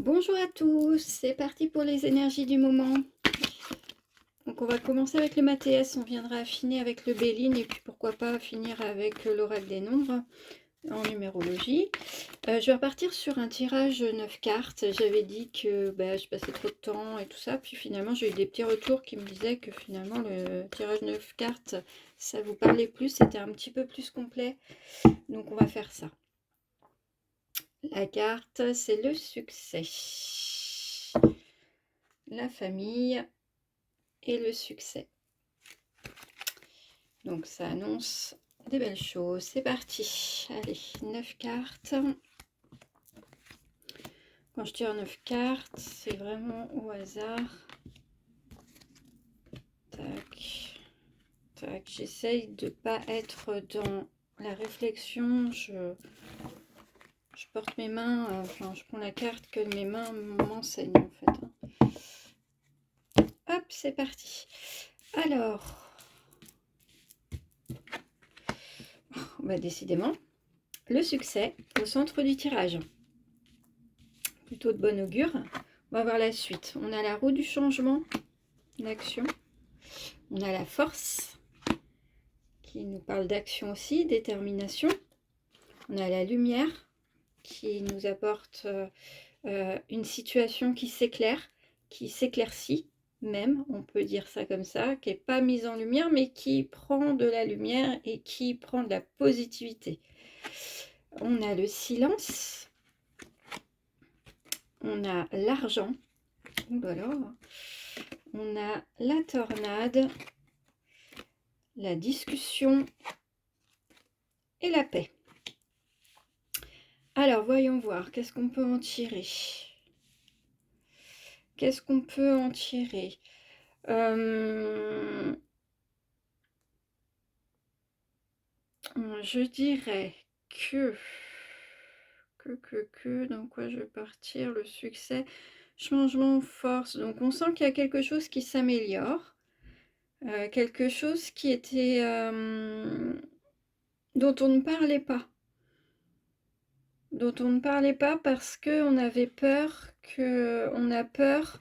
Bonjour à tous, c'est parti pour les énergies du moment. Donc on va commencer avec le Mathéès, on viendra affiner avec le Béline et puis pourquoi pas finir avec l'oracle des nombres en numérologie. Je vais repartir sur un tirage 9 cartes. J'avais dit que je passais trop de temps et tout ça, puis finalement j'ai eu des petits retours qui me disaient que finalement le tirage 9 cartes, ça vous parlait plus, c'était un petit peu plus complet. Donc on va faire ça. La carte, c'est le succès, la famille et le succès. Donc ça annonce des belles choses. C'est parti. Allez, 9 cartes. Quand je tire 9 cartes, c'est vraiment au hasard. Tac. Tac. J'essaye de ne pas être dans la réflexion. Je porte mes mains, enfin je prends la carte que mes mains m'enseignent en fait. Hop, c'est parti. Alors, décidément, le succès au centre du tirage. Plutôt de bon augure. On va voir la suite. On a la roue du changement, l'action. On a la force, qui nous parle d'action aussi, détermination. On a la lumière, qui nous apporte une situation qui s'éclaire, qui s'éclaircit même, on peut dire ça comme ça, qui n'est pas mise en lumière, mais qui prend de la lumière et qui prend de la positivité. On a le silence. On a l'argent. On a la tornade, la discussion et la paix. Alors, voyons voir, qu'est-ce qu'on peut en tirer? Qu'est-ce qu'on peut en tirer? Je dirais dans quoi je vais partir? Le succès, changement, force. Donc, on sent qu'il y a quelque chose qui s'améliore. Quelque chose qui était... dont on ne parlait pas. Parce qu'on avait peur on a peur.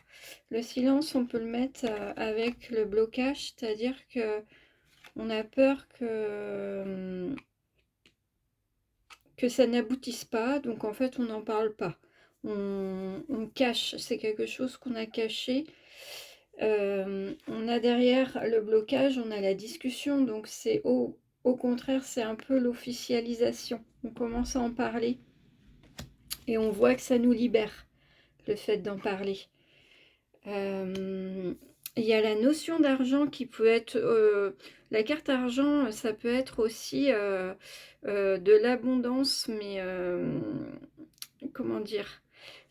Le silence, on peut le mettre avec le blocage, c'est-à-dire que on a peur que ça n'aboutisse pas, donc en fait on n'en parle pas. On cache, c'est quelque chose qu'on a caché. On a derrière le blocage, on a la discussion, donc c'est au contraire, c'est un peu l'officialisation. On commence à en parler et on voit que ça nous libère, le fait d'en parler. Il y a la notion d'argent qui peut être... la carte argent, ça peut être aussi de l'abondance, mais comment dire,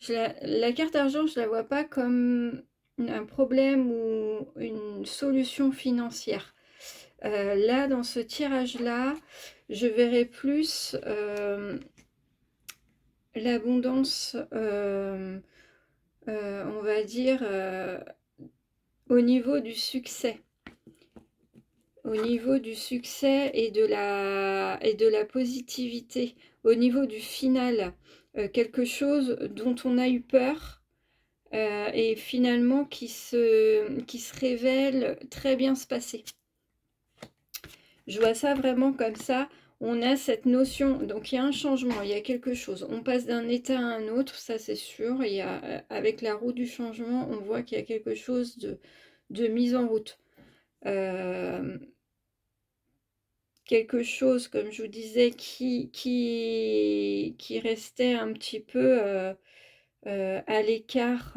la carte argent, je la vois pas comme un problème ou une solution financière. Là, dans ce tirage-là, je verrais plus l'abondance, on va dire, au niveau du succès. Au niveau du succès et de la positivité, au niveau du final, quelque chose dont on a eu peur et finalement qui se révèle très bien se passer. Je vois ça vraiment comme ça. On a cette notion, donc il y a un changement, il y a quelque chose. On passe d'un état à un autre, ça c'est sûr. Il y a, avec la roue du changement, on voit qu'il y a quelque chose de mise en route. Quelque chose, comme je vous disais, qui restait un petit peu à l'écart,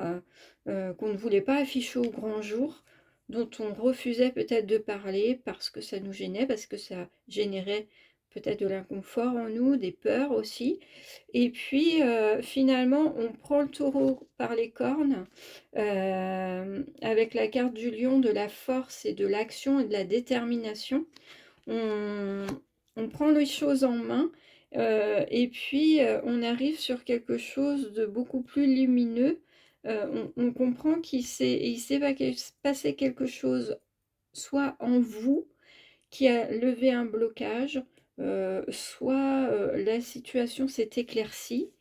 qu'on ne voulait pas afficher au grand jour, dont on refusait peut-être de parler parce que ça nous gênait, parce que ça générait peut-être de l'inconfort en nous, des peurs aussi. Et puis finalement, on prend le taureau par les cornes avec la carte du lion, de la force et de l'action et de la détermination. On prend les choses en main et puis on arrive sur quelque chose de beaucoup plus lumineux. On comprend qu'il va passer quelque chose, soit en vous, qui a levé un blocage, soit la situation s'est éclaircie.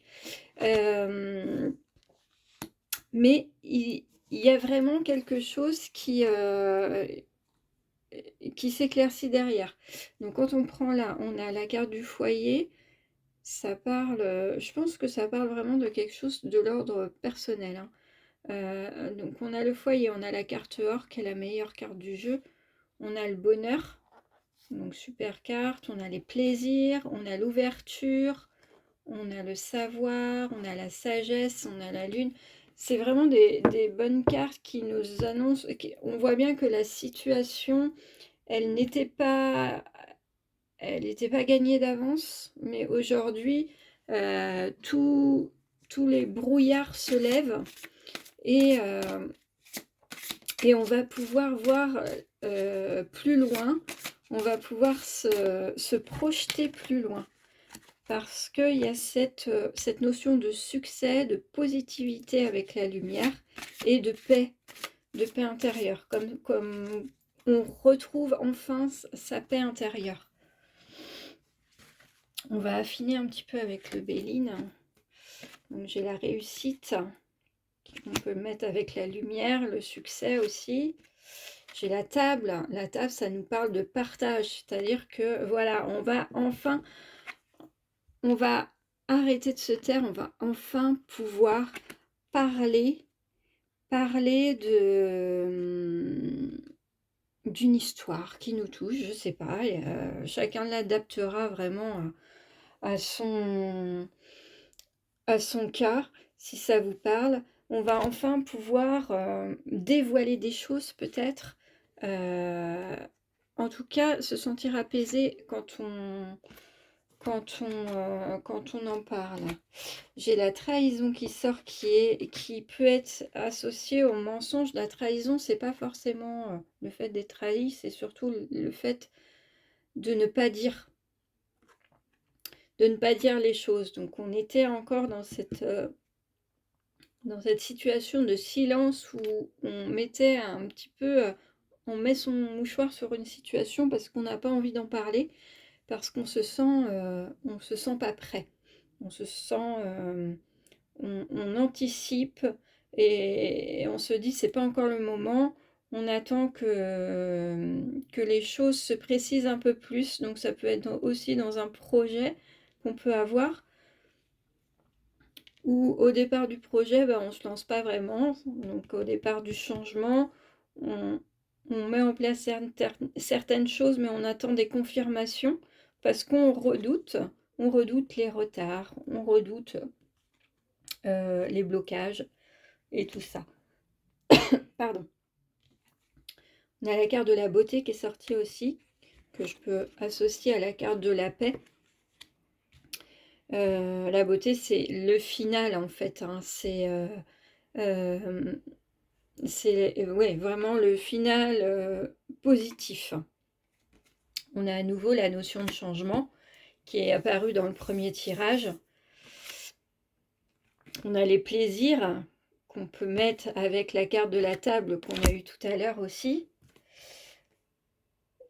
mais il y a vraiment quelque chose qui s'éclaircit derrière. Donc quand on prend là, on a la carte du foyer, ça parle, je pense que ça parle vraiment de quelque chose de l'ordre personnel, hein. Donc on a le foyer, on a la carte or qui est la meilleure carte du jeu, on a le bonheur, donc super carte, on a les plaisirs, on a l'ouverture, on a le savoir, on a la sagesse, on a la lune. C'est vraiment des bonnes cartes qui nous annoncent, on voit bien que la situation, elle n'était pas, gagnée d'avance, mais aujourd'hui, tous les brouillards se lèvent et, on va pouvoir voir plus loin, on va pouvoir se projeter plus loin. Parce qu'il y a cette notion de succès, de positivité avec la lumière et de paix intérieure, comme on retrouve enfin sa paix intérieure. On va affiner un petit peu avec le Béline. Donc j'ai la réussite qu'on peut mettre avec la lumière, le succès aussi. J'ai la table. La table, ça nous parle de partage, c'est-à-dire que voilà, on va arrêter de se taire, on va enfin pouvoir parler d'une histoire qui nous touche, je sais pas, et, chacun l'adaptera vraiment à son cas, si ça vous parle. On va enfin pouvoir dévoiler des choses peut-être, en tout cas se sentir apaisé quand on en parle. J'ai la trahison qui sort, qui peut être associée au mensonge. La trahison, c'est pas forcément le fait d'être trahi, c'est surtout le fait de ne pas dire, les choses. Donc on était encore dans cette situation de silence où on mettait un petit peu, on met son mouchoir sur une situation parce qu'on n'a pas envie d'en parler, parce qu'on se sent pas prêt. On se sent, on anticipe et on se dit c'est pas encore le moment. On attend que les choses se précisent un peu plus. Donc ça peut être aussi dans un projet qu'on peut avoir, où au départ du projet, on ne se lance pas vraiment. Donc au départ du changement, on met en place certaines choses, mais on attend des confirmations parce qu'on redoute les retards, on redoute les blocages et tout ça. Pardon. On a la carte de la beauté qui est sortie aussi, que je peux associer à la carte de la paix. La beauté, c'est le final en fait, hein. C'est ouais, vraiment le final positif. On a à nouveau la notion de changement qui est apparue dans le premier tirage. On a les plaisirs qu'on peut mettre avec la carte de la table qu'on a eu tout à l'heure aussi.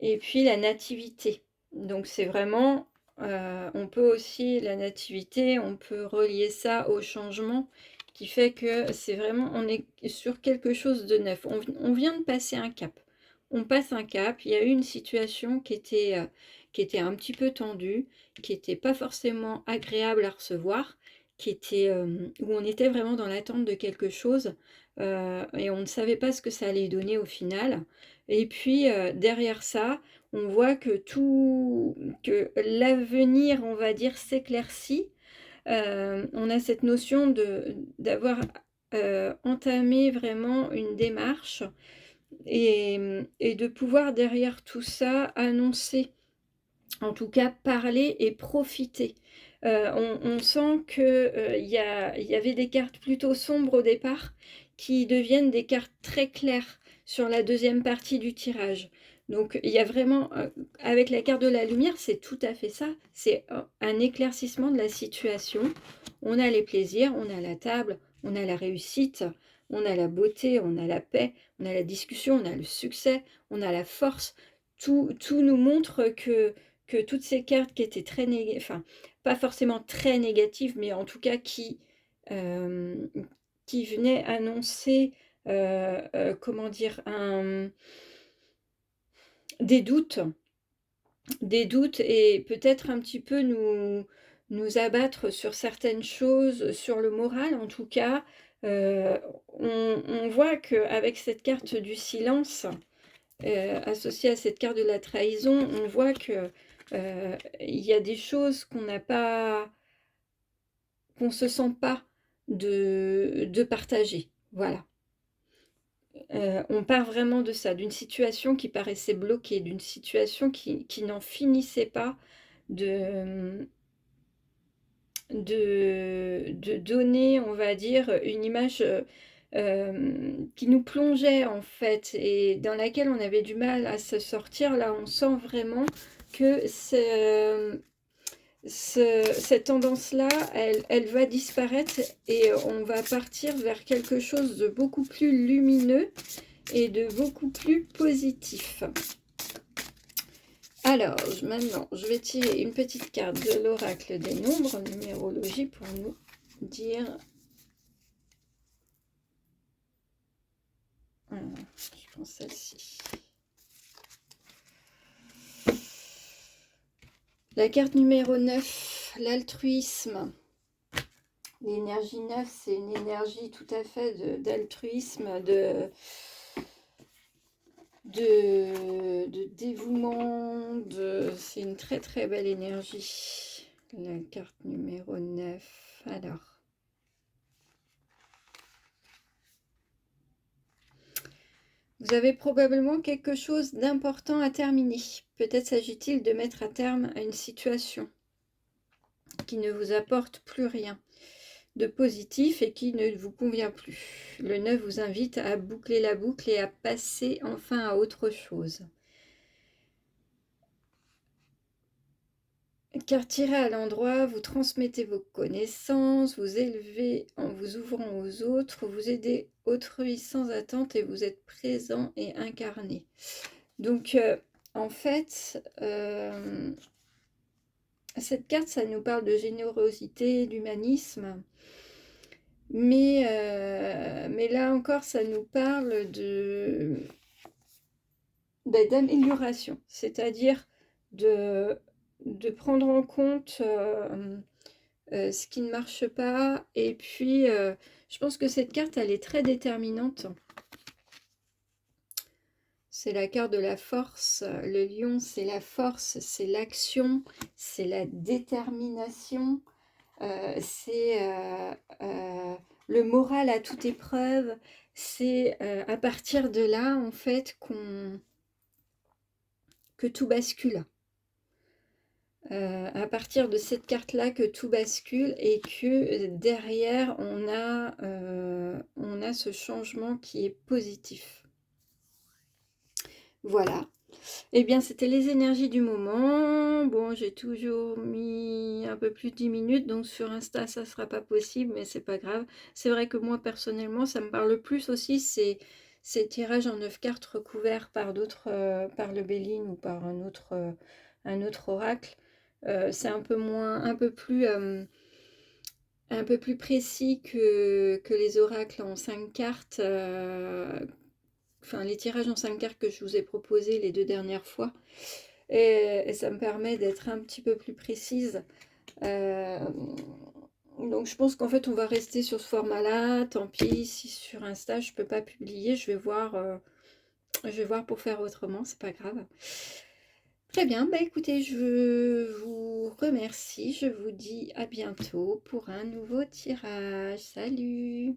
Et puis la nativité. Donc c'est vraiment, on peut aussi, la nativité, on peut relier ça au changement qui fait que c'est vraiment, on est sur quelque chose de neuf. On vient de passer un cap. On passe un cap, il y a eu une situation qui était un petit peu tendue, qui n'était pas forcément agréable à recevoir, où on était vraiment dans l'attente de quelque chose et on ne savait pas ce que ça allait donner au final. Et puis derrière ça, on voit que l'avenir, on va dire, s'éclaircit. On a cette notion d'avoir entamé vraiment une démarche et de pouvoir derrière tout ça annoncer, en tout cas parler et profiter. On sent qu'il y avait des cartes plutôt sombres au départ qui deviennent des cartes très claires sur la deuxième partie du tirage. Donc il y a vraiment, avec la carte de la lumière, c'est tout à fait ça. C'est un éclaircissement de la situation. On a les plaisirs, on a la table, on a la réussite, on a la beauté, on a la paix, on a la discussion, on a le succès, on a la force. Tout nous montre que toutes ces cartes qui étaient très négatives, enfin, pas forcément très négatives, mais en tout cas qui qui venait annoncer, comment dire, des doutes, et peut-être un petit peu nous abattre sur certaines choses, sur le moral en tout cas. Heu, on voit qu'avec cette carte du silence, associée à cette carte de la trahison, on voit que, il y a des choses qu'on se sent pas de partager. Voilà. On part vraiment de ça, d'une situation qui paraissait bloquée, d'une situation qui n'en finissait pas de, de donner, on va dire, une image, qui nous plongeait en fait et dans laquelle on avait du mal à se sortir. Là, on sent vraiment que cette tendance-là, elle va disparaître et on va partir vers quelque chose de beaucoup plus lumineux et de beaucoup plus positif. Alors, maintenant, je vais tirer une petite carte de l'oracle des nombres en numérologie pour nous dire... Alors, je prends celle-ci. La carte numéro 9, l'altruisme. L'énergie 9, c'est une énergie tout à fait d'altruisme, de dévouement, c'est une très très belle énergie. La carte numéro 9. Alors, vous avez probablement quelque chose d'important à terminer. Peut-être s'agit-il de mettre à terme à une situation qui ne vous apporte plus rien de positif et qui ne vous convient plus. Le 9 vous invite à boucler la boucle et à passer enfin à autre chose. Car tiré à l'endroit, vous transmettez vos connaissances, vous élevez en vous ouvrant aux autres, vous aidez autrui sans attente et vous êtes présent et incarné. Donc, en fait, cette carte, ça nous parle de générosité, d'humanisme. Mais là encore, ça nous parle d'amélioration, c'est-à-dire de prendre en compte ce qui ne marche pas. Et puis, je pense que cette carte, elle est très déterminante. C'est la carte de la force. Le lion, c'est la force, c'est l'action, c'est la détermination. C'est le moral à toute épreuve. C'est à partir de là, en fait, que tout bascule. À partir de cette carte-là, que tout bascule et que derrière, on a ce changement qui est positif. Voilà. Eh bien, c'était les énergies du moment. Bon, j'ai toujours mis un peu plus de 10 minutes, donc sur Insta, ça ne sera pas possible, mais c'est pas grave. C'est vrai que moi, personnellement, ça me parle plus aussi, c'est ces tirages en 9 cartes recouverts par d'autres, par le Béline ou par un autre oracle. C'est un peu moins, un peu plus précis que les oracles en 5 cartes. Enfin, les tirages en 5 cartes que je vous ai proposés les 2 dernières fois. Et ça me permet d'être un petit peu plus précise. Donc je pense qu'en fait on va rester sur ce format-là. Tant pis si sur Insta je peux pas publier, je vais voir pour faire autrement, c'est pas grave. Très bien, bah écoutez, je vous remercie, je vous dis à bientôt pour un nouveau tirage. Salut!